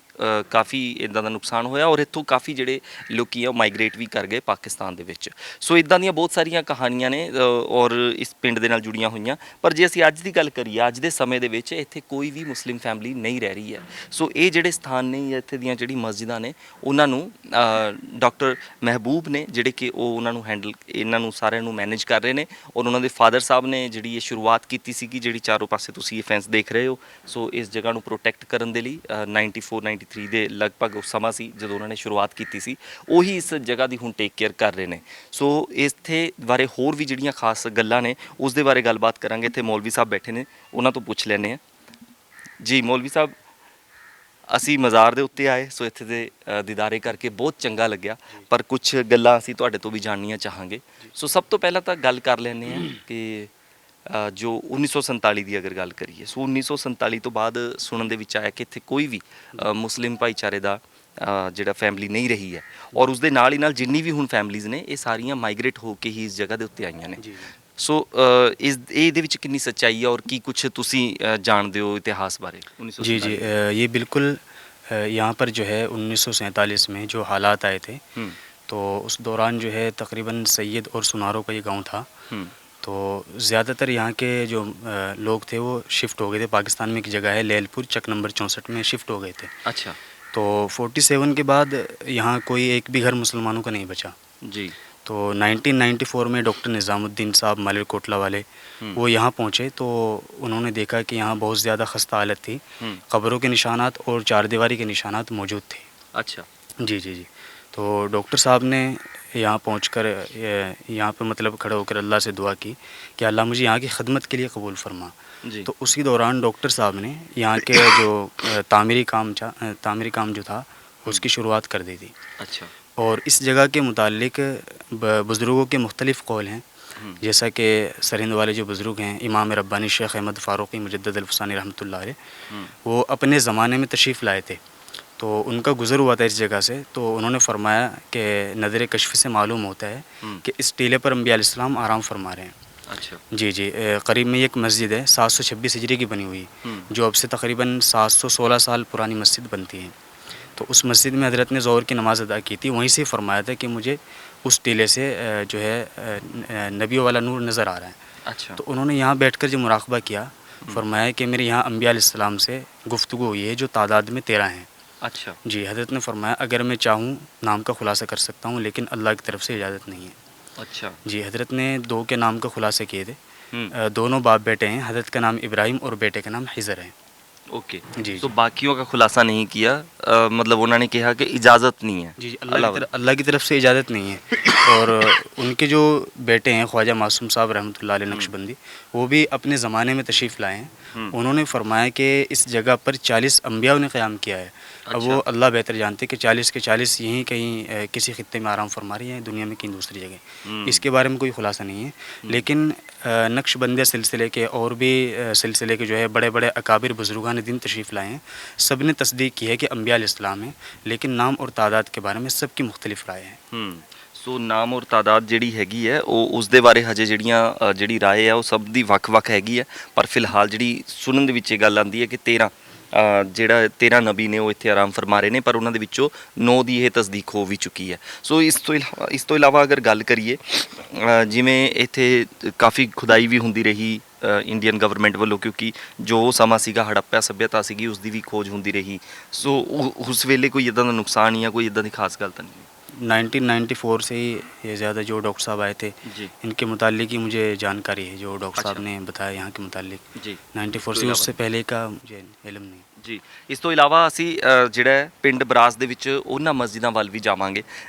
ਕਾਫੀ ਇੱਦਾਂ ਦਾ ਨੁਕਸਾਨ ਹੋਇਆ, ਔਰ ਇੱਥੋਂ ਕਾਫੀ ਜਿਹੜੇ ਲੋਕੀ ਆ ਉਹ ਮਾਈਗ੍ਰੇਟ ਵੀ ਕਰ ਗਏ ਪਾਕਿਸਤਾਨ ਦੇ ਵਿੱਚ। ਸੋ ਇੱਦਾਂ ਦੀਆਂ ਬਹੁਤ ਸਾਰੀਆਂ ਕਹਾਣੀਆਂ ਨੇ ਔਰ ਇਸ ਪਿੰਡ ਦੇ ਨਾਲ ਜੁੜੀਆਂ ਹੋਈਆਂ। ਪਰ ਜੇ ਅਸੀਂ ਅੱਜ ਦੀ ਗੱਲ ਕਰੀਏ, ਅੱਜ ਦੇ ਸਮੇਂ ਦੇ ਵਿੱਚ ਇੱਥੇ ਕੋਈ ਵੀ ਮੁਸਲਿਮ ਫੈਮਿਲੀ ਨਹੀਂ ਰਹਿ ਰਹੀ ਹੈ। ਸੋ ਇਹ ਜਿਹੜੇ ਸਥਾਨ ਨੇ ਜਾਂ ਇੱਥੇ ਦੀਆਂ ਜਿਹੜੀ ਮਸਜਿਦਾਂ ਨੇ, ਉਹਨਾਂ ਨੂੰ ਡਾਕਟਰ ਮਹਿਬੂਬ ਨੇ ਜਿਹੜੇ ਕਿ ਉਹ ਉਹਨਾਂ ਨੂੰ ਇਹਨਾਂ ਨੂੰ ਸਾਰਿਆਂ ਨੂੰ ਮੈਨੇਜ ਕਰ ਰਹੇ ਨੇ। ਔਰ ਉਹਨਾਂ ਦੇ ਫਾਦਰ ਸਾਹਿਬ ਨੇ ਜਿਹੜੀ ਇਹ ਸ਼ੁਰੂਆਤ ਕੀਤੀ ਸੀਗੀ, ਜਿਹੜੀ ਚਾਰੋਂ ਪਾਸੇ ਤੁਸੀਂ ਇਹ ਫੈਂਸ ਦੇਖ ਰਹੇ ਹੋ, ਸੋ ਇਸ ਜਗ੍ਹਾ ਨੂੰ ਪ੍ਰੋਟੈਕਟ ਕਰਨ ਦੇ ਲਈ 94-93 ਦੇ ਲਗਭਗ ਉਹ ਸਮਾਂ ਸੀ ਜਦੋਂ ਉਹਨਾਂ ਨੇ ਸ਼ੁਰੂਆਤ ਕੀਤੀ ਸੀ, ਉਹੀ ਇਸ ਜਗ੍ਹਾ ਦੀ ਹੁਣ ਟੇਕ ਕੇਅਰ ਕਰ ਰਹੇ ਨੇ। ਸੋ ਇੱਥੇ ਬਾਰੇ ਹੋਰ ਵੀ ਜਿਹੜੀਆਂ ਖਾਸ ਗੱਲਾਂ ਨੇ ਉਸ ਦੇ ਬਾਰੇ ਗੱਲਬਾਤ ਕਰਾਂਗੇ। ਇੱਥੇ ਮੌਲਵੀ ਸਾਹਿਬ ਬੈਠੇ ਨੇ, ਉਹਨਾਂ ਤੋਂ ਪੁੱਛ ਲੈਂਦੇ ਹਾਂ। ਜੀ ਮੌਲਵੀ ਸਾਹਿਬ, ਅਸੀਂ ਮਜ਼ਾਰ ਦੇ ਉੱਤੇ ਆਏ, ਸੋ ਇੱਥੇ ਦੇ ਦੀਦਾਰੇ ਕਰਕੇ ਬਹੁਤ ਚੰਗਾ ਲੱਗਿਆ, ਪਰ ਕੁਝ ਗੱਲਾਂ ਅਸੀਂ ਤੁਹਾਡੇ ਤੋਂ ਵੀ ਜਾਣਨੀਆਂ ਚਾਹਾਂਗੇ। ਸੋ ਸਭ ਤੋਂ ਪਹਿਲਾਂ ਤਾਂ ਗੱਲ ਕਰ ਲੈਂਦੇ ਹਾਂ ਕਿ ਜੋ 1947 ਦੀ ਅਗਰ ਗੱਲ ਕਰੀਏ, ਸੋ 1947 ਤੋਂ ਬਾਅਦ ਸੁਣਨ ਦੇ ਵਿੱਚ ਆਇਆ ਕਿ ਇੱਥੇ ਕੋਈ ਵੀ ਮੁਸਲਿਮ ਭਾਈਚਾਰੇ ਦਾ ਜਿਹੜਾ ਫੈਮਿਲੀ ਨਹੀਂ ਰਹੀ ਹੈ, ਔਰ ਉਸ ਦੇ ਨਾਲ ਹੀ ਨਾਲ ਜਿੰਨੀ ਵੀ ਹੁਣ ਫੈਮਿਲੀਜ਼ ਨੇ ਇਹ ਸਾਰੀਆਂ ਮਾਈਗ੍ਰੇਟ ਹੋ ਕੇ ਹੀ ਇਸ ਜਗ੍ਹਾ ਦੇ ਉੱਤੇ ਆਈਆਂ ਨੇ। ਸੋ ਇਹਦੇ ਵਿੱਚ ਕਿੰਨੀ ਸੱਚਾਈ ਹੈ ਔਰ ਕੀ ਕੁਝ ਤੁਸੀਂ ਜਾਣਦੇ ਹੋ ਇਤਿਹਾਸ ਬਾਰੇ? जी जी, ये बिल्कुल यहाँ पर जो है 1947 में जो हालात आए थे, तो उस दौरान जो है तकरीबन सैयद और सुनारों का ये गांव था। तो ज़्यादातर यहाँ के जो लोग थे वो शिफ्ट हो गए थे। पाकिस्तान में एक जगह है लैलपुर, चक नंबर 64 में शिफ्ट हो गए थे। अच्छा। तो 47 के बाद यहाँ कोई एक भी घर मुसलमानों का नहीं बचा जी। तो 1994 में डॉक्टर निज़ामुद्दीन साहब मालेरकोटला वाले वो यहाँ पहुँचे, तो उन्होंने देखा कि यहाँ बहुत ज़्यादा खस्ता हालत थी, कब्रों के निशानात और चारदीवारी के निशानात मौजूद थे। अच्छा। जी जी जी। तो डॉक्टर साहब ने यहाँ पहुँचकर यहाँ पे मतलब खड़े होकर अल्लाह से दुआ की कि अल्लाह मुझे यहाँ की खिदमत के लिए कबूल फरमा। जी। तो उसी दौरान डॉक्टर साहब ने यहाँ के जो तामीरी काम जो था उसकी शुरुआत कर दी थी। अच्छा। और इस जगह के मुतालिक बुज़ुर्गों के मुख्तलिफ़ कौल हैं, जैसा कि सरहिंद वाले जो बुज़ुर्ग हैं इमाम रब्बानी शेख अहमद फ़ारूक़ी मुजद्दद अल-फ़सानी रहमतुल्लाह अलैह, वो अपने ज़माने में तशरीफ़ लाए थे, तो उनका गुज़र हुआ था इस जगह से। तो उन्होंने फरमाया कि नज़र कश्फ से मालूम होता है कि इस टीले पर अम्बिया अलैहिस्सलाम आराम फरमा रहे हैं। अच्छा। जी जी। करीब में एक मस्जिद है 726 हिजरी की बनी हुई, जो अब से तकरीबन 716 साल पुरानी मस्जिद बनती है। तो उस मस्जिद में हज़रत ने ज़ोहर की नमाज़ अदा की थी। वहीं से फरमाया था कि मुझे उस टीले से जो है नबियों वाला नूर नज़र आ रहा है। अच्छा। तो उन्होंने यहाँ बैठकर जो मुराक़बा किया, फरमाया कि मेरे यहाँ अम्बिया अलैहिस्सलाम से गुफ्तगू हुई है जो तादाद में 13 हैं। अच्छा। जी। हज़रत ने फरमाया अगर मैं चाहूँ नाम का खुलासा कर सकता हूँ, लेकिन अल्लाह की तरफ से इजाज़त नहीं है। अच्छा। जी। हज़रत ने 2 के नाम का खुलासे किए थे। दोनों बाप बेटे हैं। हज़रत का नाम इब्राहिम और बेटे का नाम हिजर है। ओके जी। तो बाकियों का खुलासा नहीं किया, मतलब उन्होंने कहा कि इजाज़त नहीं है। जी। अल्लाह की तरफ से इजाज़त नहीं है। और उनके जो बेटे हैं ख्वाजा मासूम साहब रहमतुल्लाह अलैह नक्शबंदी, वो भी अपने ज़माने में तशरीफ़ लाए हैं। उन्होंने फरमाया कि इस जगह पर 40 अम्बिया ने क़याम किया है। अब वो अल्लाह बेहतर जानते कि 40 के 40 यहीं कहीं किसी खित्ते में आराम फरमा रही हैं, दुनिया में कहीं दूसरी जगह, इसके बारे में कोई खुलासा नहीं है। लेकिन नक्शबंदिया सिलसिले के और भी सिलसिले के जो है बड़े बड़े अकाबिर बुज़ुर्गान दिन तशरीफ़ लाए हैं, सब ने तस्दीक की है कि अम्बिया अलैहिस्सलाम है, लेकिन नाम और तादाद के बारे में सबकी मुख्तलिफ राय है। ਸੋ ਨਾਮ ਔਰ ਤਾਦਾਦ ਜਿਹੜੀ ਹੈਗੀ ਹੈ ਉਹ ਉਸ ਦੇ ਬਾਰੇ ਹਜੇ ਜਿਹੜੀ ਰਾਏ ਹੈ ਉਹ ਸਭ ਦੀ ਵੱਖ-ਵੱਖ ਹੈਗੀ ਹੈ, ਪਰ ਫਿਲਹਾਲ ਜਿਹੜੀ ਸੁਣਨ ਦੇ ਵਿੱਚ ਇਹ ਗੱਲ ਆਉਂਦੀ ਹੈ ਕਿ 13 ਨਬੀ ਨੇ ਉਹ ਇੱਥੇ ਆਰਾਮ ਫਰਮਾ ਰਹੇ ਨੇ, ਪਰ ਉਹਨਾਂ ਦੇ ਵਿੱਚੋਂ 9 ਦੀ ਇਹ ਤਸਦੀਕ ਹੋ ਵੀ ਚੁੱਕੀ ਹੈ। ਸੋ ਇਸ ਤੋਂ ਇਲਾਵਾ ਅਗਰ ਗੱਲ ਕਰੀਏ, ਜਿਵੇਂ ਇੱਥੇ ਕਾਫੀ ਖੁਦਾਈ ਵੀ ਹੁੰਦੀ ਰਹੀ ਇੰਡੀਅਨ ਗਵਰਨਮੈਂਟ ਵੱਲੋਂ, ਕਿਉਂਕਿ ਜੋ ਸਮਾਂ ਸੀਗਾ ਹੜੱਪਾ ਸੱਭਿਅਤਾ ਸੀਗੀ ਉਸ ਦੀ ਵੀ ਖੋਜ ਹੁੰਦੀ ਰਹੀ। ਸੋ ਉਸ ਵੇਲੇ ਕੋਈ ਇੱਦਾਂ ਦਾ ਨੁਕਸਾਨ ਜਾਂ ਕੋਈ ਇੱਦਾਂ ਦੀ ਖਾਸ ਗੱਲ ਤਾਂ ਨਹੀਂ? 1994 से ही ये ज़्यादा जो डॉक्टर साहब आए थे जी। इनके मुतालिक ही मुझे जानकारी है, जो डॉक्टर साहब ने बताया यहाँ के मुतालिक। जी। 94 से, उससे पहले का मुझे इल्म नहीं। ਜੀ। ਇਸ ਤੋਂ ਇਲਾਵਾ ਅਸੀਂ ਜਿਹੜਾ ਪਿੰਡ ਬਰਾਸ ਦੇ ਵਿੱਚ ਉਹਨਾਂ ਮਸਜਿਦਾਂ ਵੱਲ ਵੀ ਜਾਵਾਂਗੇ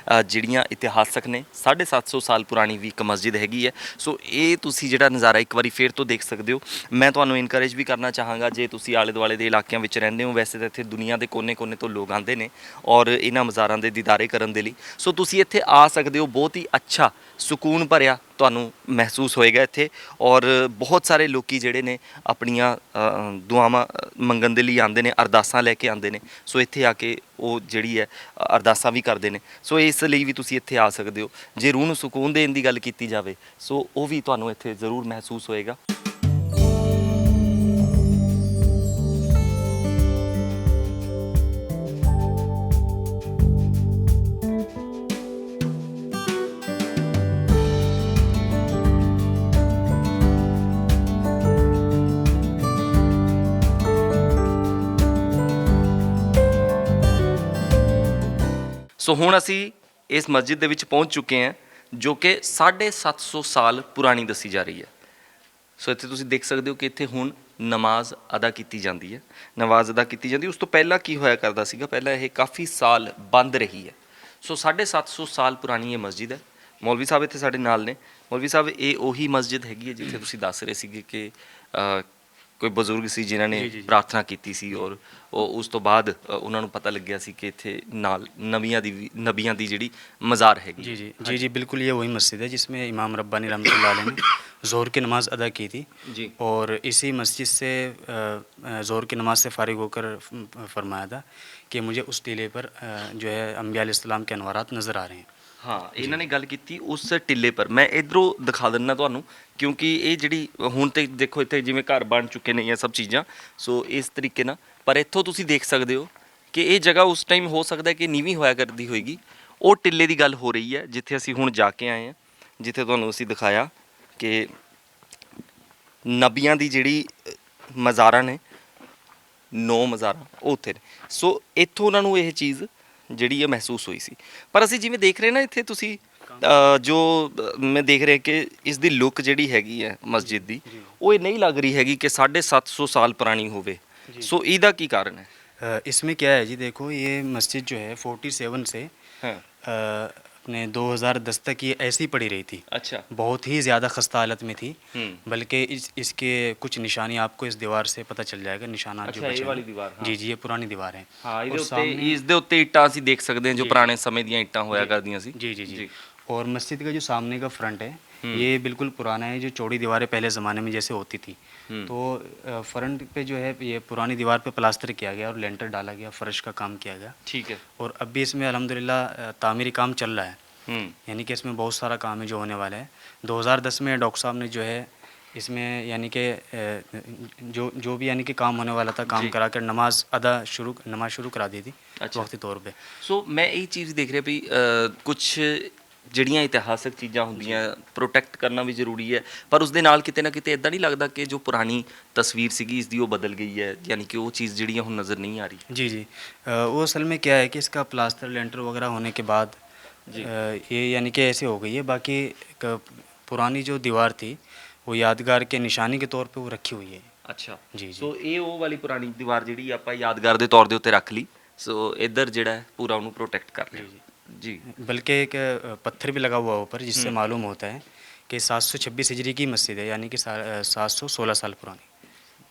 ਜਿਹੜੀਆਂ ਇਤਿਹਾਸਕ ਨੇ। 750 ਸਾਲ ਪੁਰਾਣੀ ਵੀ ਇੱਕ ਮਸਜਿਦ ਹੈਗੀ ਹੈ। ਸੋ ਇਹ ਤੁਸੀਂ ਜਿਹੜਾ ਨਜ਼ਾਰਾ ਇੱਕ ਵਾਰੀ ਫੇਰ ਤੋਂ ਦੇਖ ਸਕਦੇ ਹੋ। ਮੈਂ ਤੁਹਾਨੂੰ ਇਨਕਰੇਜ ਵੀ ਕਰਨਾ ਚਾਹਾਂਗਾ, ਜੇ ਤੁਸੀਂ ਆਲੇ ਦੁਆਲੇ ਦੇ ਇਲਾਕਿਆਂ ਵਿੱਚ ਰਹਿੰਦੇ ਹੋ, ਵੈਸੇ ਤਾਂ ਇੱਥੇ ਦੁਨੀਆ ਦੇ ਕੋਨੇ-ਕੋਨੇ ਤੋਂ ਲੋਕ ਆਉਂਦੇ ਨੇ ਔਰ ਇਹਨਾਂ ਮਜ਼ਾਰਾਂ ਦੇ ਦੀਦਾਰੇ ਕਰਨ ਦੇ ਲਈ। ਸੋ ਤੁਸੀਂ ਇੱਥੇ ਆ ਸਕਦੇ ਹੋ। ਬਹੁਤ ਹੀ ਅੱਛਾ ਸਕੂਨ ਭਰਿਆ ਤੁਹਾਨੂੰ ਮਹਿਸੂਸ ਹੋਏਗਾ ਇੱਥੇ, ਔਰ ਬਹੁਤ ਸਾਰੇ ਲੋਕੀ ਜਿਹੜੇ ਨੇ ਆਪਣੀਆਂ ਦੁਆਵਾਂ ਮੰਗਣ ਦੇ ਲਈ ਆਉਂਦੇ ਨੇ, ਅਰਦਾਸਾਂ ਲੈ ਕੇ ਆਉਂਦੇ ਨੇ। ਸੋ ਇੱਥੇ ਆ ਕੇ ਉਹ ਜਿਹੜੀ ਹੈ ਅਰਦਾਸਾਂ ਵੀ ਕਰਦੇ ਨੇ। ਸੋ ਇਸ ਲਈ ਵੀ ਤੁਸੀਂ ਇੱਥੇ ਆ ਸਕਦੇ ਹੋ। ਜੇ ਰੂਹ ਨੂੰ ਸਕੂਨ ਦੇਣ ਦੀ ਗੱਲ ਕੀਤੀ ਜਾਵੇ, ਸੋ ਉਹ ਵੀ ਤੁਹਾਨੂੰ ਇੱਥੇ ਜ਼ਰੂਰ ਮਹਿਸੂਸ ਹੋਏਗਾ। ਸੋ ਹੁਣ ਅਸੀਂ ਇਸ ਮਸਜਿਦ ਦੇ ਵਿੱਚ ਪਹੁੰਚ ਚੁੱਕੇ ਹਾਂ, ਜੋ ਕਿ 750 ਸਾਲ ਪੁਰਾਣੀ ਦੱਸੀ ਜਾ ਰਹੀ ਹੈ। ਸੋ ਇੱਥੇ ਤੁਸੀਂ ਦੇਖ ਸਕਦੇ ਹੋ ਕਿ ਇੱਥੇ ਹੁਣ ਨਮਾਜ਼ ਅਦਾ ਕੀਤੀ ਜਾਂਦੀ ਹੈ। ਨਮਾਜ਼ ਅਦਾ ਕੀਤੀ ਜਾਂਦੀ। ਉਸ ਤੋਂ ਪਹਿਲਾਂ ਕੀ ਹੋਇਆ ਕਰਦਾ ਸੀਗਾ, ਪਹਿਲਾਂ ਇਹ ਕਾਫੀ ਸਾਲ ਬੰਦ ਰਹੀ ਹੈ। ਸੋ 750 ਸਾਲ ਪੁਰਾਣੀ ਇਹ ਮਸਜਿਦ ਹੈ। ਮੌਲਵੀ ਸਾਹਿਬ ਇੱਥੇ ਸਾਡੇ ਨਾਲ ਨੇ। ਮੌਲਵੀ ਸਾਹਿਬ, ਇਹ ਉਹੀ ਮਸਜਿਦ ਹੈਗੀ ਹੈ ਜਿੱਥੇ ਤੁਸੀਂ ਦੱਸ ਰਹੇ ਸੀਗੇ ਕਿ ਕੋਈ ਬਜ਼ੁਰਗ ਸੀ ਜਿਨ੍ਹਾਂ ਨੇ ਜੀ, ਜੀ, ਜੀ। ਪ੍ਰਾਰਥਨਾ ਕੀਤੀ ਸੀ ਔਰ ਉਹ ਉਸ ਤੋਂ ਬਾਅਦ ਉਹਨਾਂ ਨੂੰ ਪਤਾ ਲੱਗਿਆ ਸੀ ਕਿ ਇੱਥੇ ਨਾਲ ਨਬੀਆਂ ਦੀ ਜਿਹੜੀ ਮਜ਼ਾਰ ਹੈਗੀ। जी जी जी जी बिल्कुल, ये वही मस्जिद है जिसमें इमाम रब्बानी रहमतुल्लाह अलैह ने ज़ोहर की नमाज़ अदा की थी। जी। और इसी मस्जिद से ज़ोहर की नमाज़ से फ़ारिग होकर फरमाया था कि मुझे उस टीले पर जो है अंबिया अलैहिस्सलाम के अनवारात नज़र आ रहे हैं। ਹਾਂ, ਇਹਨਾਂ ਨੇ ਗੱਲ ਕੀਤੀ ਉਸ ਟਿੱਲੇ ਪਰ। ਮੈਂ ਇਧਰੋਂ ਦਿਖਾ ਦਿੰਦਾ ਤੁਹਾਨੂੰ, ਕਿਉਂਕਿ ਇਹ ਜਿਹੜੀ ਹੁਣ ਤੇ ਦੇਖੋ ਇੱਥੇ ਜਿਵੇਂ ਘਰ ਬਣ ਚੁੱਕੇ ਨੇ ਇਹ ਸਭ ਚੀਜ਼ਾਂ, ਸੋ ਇਸ ਤਰੀਕੇ ਨਾਲ। ਪਰ ਇੱਥੋਂ ਤੁਸੀਂ ਦੇਖ ਸਕਦੇ ਹੋ ਕਿ ਇਹ ਜਗ੍ਹਾ ਉਸ ਟਾਈਮ ਹੋ ਸਕਦਾ ਕਿ ਨੀਵੀਂ ਹੋਇਆ ਕਰਦੀ ਹੋਏਗੀ। ਉਹ ਟਿੱਲੇ ਦੀ ਗੱਲ ਹੋ ਰਹੀ ਹੈ ਜਿੱਥੇ ਅਸੀਂ ਹੁਣ ਜਾ ਕੇ ਆਏ ਹਾਂ, ਜਿੱਥੇ ਤੁਹਾਨੂੰ ਅਸੀਂ ਦਿਖਾਇਆ ਕਿ ਨਬੀਆਂ ਦੀ ਜਿਹੜੀ ਮਜ਼ਾਰਾਂ ਨੇ, 9 ਮਜ਼ਾਰਾਂ ਉਹ ਉੱਥੇ ਨੇ। ਸੋ ਇੱਥੋਂ ਉਹਨਾਂ ਨੂੰ ਇਹ ਚੀਜ਼ ਜਿਹੜੀ ਹੈ ਮਹਿਸੂਸ ਹੋਈ ਸੀ। ਪਰ ਅਸੀਂ ਜਿਵੇਂ ਦੇਖ ਰਹੇ ਨਾ ਇੱਥੇ ਤੁਸੀਂ ਜੋ ਮੈਂ ਦੇਖ ਰਿਹਾ ਕਿ ਇਸ ਦੀ ਲੁੱਕ ਜਿਹੜੀ ਹੈਗੀ ਹੈ ਮਸਜਿਦ ਦੀ, ਉਹ ਇਹ ਨਹੀਂ ਲੱਗ ਰਹੀ ਹੈਗੀ ਕਿ 750 ਸਾਲ ਪੁਰਾਣੀ ਹੋਵੇ। ਸੋ ਇਹਦਾ ਕੀ ਕਾਰਨ ਹੈ? इसमें क्या है जी, देखो ये मस्जिद जो है 47 से हाँ। अपने 2010 तक ये ऐसी ही पड़ी रही थी। अच्छा। बहुत ही ज़्यादा खस्ता हालत में थी। हम्म। बल्कि इसके कुछ निशानी आपको इस दीवार से पता चल जाएगा, निशानात जो अच्छा, बचे ये वाली हैं। दीवार, हाँ। जी जी, ये पुरानी दीवार है। ਹਾਂ, और ਇਹਦੇ ਉੱਤੇ सामने- ਇਸ ਦੇ ਉੱਤੇ ਇੱਟਾਂ ਅਸੀਂ ਦੇਖ ਸਕਦੇ ਹਾਂ ਜੋ ਜੀ। ਪੁਰਾਣੇ ਸਮੇਂ ਦੀਆਂ ਇੱਟਾਂ ਹੋਇਆ ਕਰਦੀਆਂ ਸੀ। जी जी जी। और मस्जिद का जो सामने का फ्रंट है ये बिल्कुल पुराना है, जो चौड़ी दीवारें पहले ज़माने में जैसे होती थी। तो फ्रंट पे जो है ये पुरानी दीवार पे प्लास्टर किया गया और लेंटर डाला गया, फर्श का काम किया गया। ठीक है। और अब भी इसमें अल्हम्दुलिल्लाह तामीरी काम चल रहा है। हम्म। यानी कि इसमें बहुत सारा काम है जो होने वाला है। 2010 में डॉक्टर साहब ने जो है इसमें यानी कि जो भी यानी कि काम होने वाला था, काम जी। करा कर नमाज शुरू करा दी थी अच्छा। वक्ती तौर पे। ਸੋ ਮੈਂ ਇਹ ਚੀਜ਼ ਦੇਖ ਰਿਹਾ ਵੀ ਕੁਝ ਜਿਹੜੀਆਂ ਇਤਿਹਾਸਕ ਚੀਜ਼ਾਂ ਹੁੰਦੀਆਂ ਪ੍ਰੋਟੈਕਟ ਕਰਨਾ ਵੀ ਜ਼ਰੂਰੀ ਹੈ, ਪਰ ਉਸ ਦੇ ਨਾਲ ਕਿਤੇ ਨਾ ਕਿਤੇ ਇਦਾਂ ਨਹੀਂ ਲੱਗਦਾ ਕਿ ਜੋ ਪੁਰਾਣੀ ਤਸਵੀਰ ਸੀਗੀ ਇਸ ਦੀ ਉਹ ਬਦਲ ਗਈ ਹੈ, ਯਾਨੀ ਕਿ ਉਹ ਚੀਜ਼ ਜਿਹੜੀਆਂ ਹੁਣ ਨਜ਼ਰ ਨਹੀਂ ਆ ਰਹੀ। जी जी। वो असल में क्या है कि इसका प्लास्टर लेंटर वगैरह होने के बाद ये यानी कि ऐसे हो गई है। बाकी एक पुरानी जो दीवार थी वो यादगार के निशानी के तौर पे वो रखी हुई है। ਅੱਛਾ ਜੀ, ਜੀ। ਸੋ ਇਹ ਉਹ ਵਾਲੀ ਪੁਰਾਣੀ ਦੀਵਾਰ ਜਿਹੜੀ ਆਪਾਂ ਯਾਦਗਾਰ ਦੇ ਤੌਰ ਦੇ ਉੱਤੇ ਰੱਖ ਲਈ। ਸੋ ਇੱਧਰ ਜਿਹੜਾ ਹੈ ਪੂਰਾ ਉਹਨੂੰ ਪ੍ਰੋਟੈਕਟ ਕਰ ਲਿਆ। ਜੀ। बल्कि एक पत्थर भी लगा हुआ है ऊपर, जिससे मालूम होता है कि 726 हिजरी की मस्जिद है, यानी कि 716 साल पुरानी।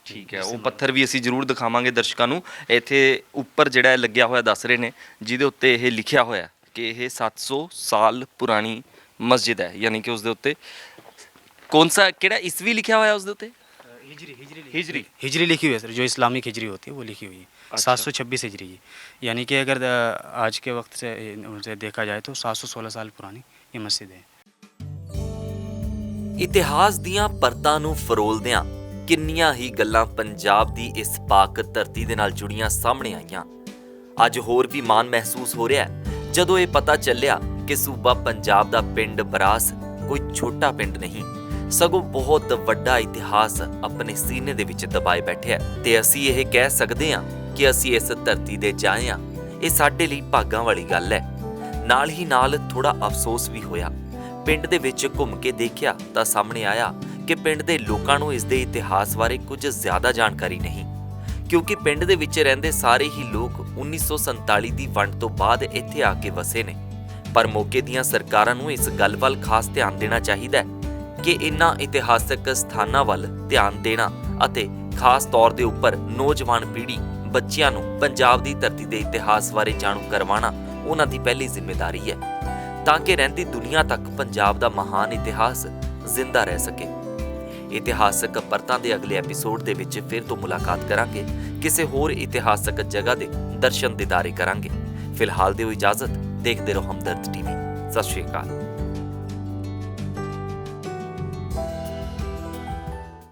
ਠੀਕ ਹੈ, ਉਹ ਪੱਥਰ ਵੀ ਅਸੀਂ ਜ਼ਰੂਰ ਦਿਖਾਵਾਂਗੇ ਦਰਸ਼ਕਾਂ ਨੂੰ। ਇੱਥੇ ਉੱਪਰ ਜਿਹੜਾ ਹੈ ਲੱਗਿਆ ਹੋਇਆ ਦੱਸ ਰਹੇ ਨੇ, ਜਿਹਦੇ ਉੱਤੇ ਇਹ ਲਿਖਿਆ ਹੋਇਆ ਕਿ ਇਹ 700 ਸਾਲ ਪੁਰਾਣੀ ਮਸਜਿਦ ਹੈ, ਯਾਨੀ ਕਿ ਉਸ ਦੇ ਉੱਤੇ ਕਿਹੜਾ ਈਸਵੀ लिखा हुआ है उस दे उत्ते? हिजरी लिखी हुई है सर, जो इस्लामिक हिजरी होती है वो लिखी हुई है। अच्छा। 726 हिजरी है, यानी कि अगर आज के वक्त से उनसे देखा जाए तो 716 साल पुरानी ये मस्जिद है। ਇਤਿਹਾਸ ਦੀਆਂ ਪਰਤਾਂ ਨੂੰ ਫਰੋਲਦਿਆਂ ਕਿੰਨੀਆਂ ਹੀ ਗੱਲਾਂ ਪੰਜਾਬ ਦੀ ਇਸ ਪਾਕ ਧਰਤੀ ਦੇ ਨਾਲ ਜੁੜੀਆਂ ਸਾਹਮਣੇ ਆਈਆਂ। ਅੱਜ ਹੋਰ ਵੀ ਮਾਣ ਮਹਿਸੂਸ ਹੋ ਰਿਹਾ ਹੈ ਜਦੋਂ ਇਹ ਪਤਾ ਚੱਲਿਆ ਕਿ ਸੂਬਾ ਪੰਜਾਬ ਦਾ ਪਿੰਡ ਬਰਾਸ ਕੋਈ ਛੋਟਾ ਪਿੰਡ ਨਹੀਂ, ਸਗੋਂ ਬਹੁਤ ਵੱਡਾ ਇਤਿਹਾਸ ਆਪਣੇ ਸੀਨੇ ਦੇ ਵਿੱਚ ਦਬਾਏ ਬੈਠਿਆ ਤੇ ਅਸੀਂ ਇਹ ਕਹਿ ਸਕਦੇ ਹਾਂ ਕਿ ਅਸੀਂ ਇਸ ਧਰਤੀ ਦੇ ਜਾਏ ਹਾਂ। ਇਹ ਸਾਡੇ ਲਈ ਭਾਗਾਂ ਵਾਲੀ ਗੱਲ ਹੈ। ਨਾਲ ਹੀ ਨਾਲ ਥੋੜਾ ਅਫਸੋਸ ਵੀ ਹੋਇਆ। ਪਿੰਡ ਦੇ ਵਿੱਚ ਘੁੰਮ ਕੇ ਦੇਖਿਆ ਤਾਂ ਸਾਹਮਣੇ ਆਇਆ ਕਿ ਪਿੰਡ ਦੇ ਲੋਕਾਂ ਨੂੰ ਇਸ ਦੇ ਇਤਿਹਾਸ ਬਾਰੇ ਕੁਝ ਜ਼ਿਆਦਾ ਜਾਣਕਾਰੀ ਨਹੀਂ, ਕਿਉਂਕਿ ਪਿੰਡ ਦੇ ਵਿੱਚ ਰਹਿੰਦੇ ਸਾਰੇ ਹੀ ਲੋਕ 1947 ਦੀ ਵੰਡ ਤੋਂ ਬਾਅਦ ਇੱਥੇ ਆ ਕੇ ਵਸੇ ਨੇ। ਪਰ ਮੌਕੇ ਦੀਆਂ ਸਰਕਾਰਾਂ ਨੂੰ ਇਸ ਗੱਲ ਵੱਲ ਖਾਸ ਧਿਆਨ ਦੇਣਾ ਚਾਹੀਦਾ ਹੈ ਕਿ ਇਨ੍ਹਾਂ ਇਤਿਹਾਸਕ ਸਥਾਨਾਂ ਵੱਲ ਧਿਆਨ ਦੇਣਾ ਅਤੇ ਖਾਸ ਤੌਰ ਦੇ ਉੱਪਰ ਨੌਜਵਾਨ ਪੀੜ੍ਹੀ ਬੱਚਿਆਂ ਨੂੰ ਪੰਜਾਬ ਦੀ ਧਰਤੀ ਦੇ ਇਤਿਹਾਸ ਬਾਰੇ ਜਾਣੂ ਕਰਵਾਉਣਾ ਉਹਨਾਂ ਦੀ ਪਹਿਲੀ ਜ਼ਿੰਮੇਵਾਰੀ ਹੈ, ਤਾਂ ਕਿ ਰਹਿੰਦੀ ਦੁਨੀਆ ਤੱਕ ਪੰਜਾਬ ਦਾ ਮਹਾਨ ਇਤਿਹਾਸ ਜ਼ਿੰਦਾ ਰਹਿ ਸਕੇ। ਇਤਿਹਾਸਕ ਪਰਤਾਂ ਦੇ ਅਗਲੇ ਐਪੀਸੋਡ ਦੇ ਵਿੱਚ ਫਿਰ ਤੋਂ ਮੁਲਾਕਾਤ ਕਰਾਂਗੇ, ਕਿਸੇ ਹੋਰ ਇਤਿਹਾਸਕ ਜਗ੍ਹਾ ਦੇ ਦਰਸ਼ਨ ਦਿਦਾਰੇ ਕਰਾਂਗੇ। ਫਿਲਹਾਲ ਦਿਓ ਇਜਾਜ਼ਤ, ਦੇਖਦੇ ਰਹੋ ਹਮਦਰਦ ਟੀਵੀ। ਸਤਿ ਸ਼੍ਰੀ ਅਕਾਲ।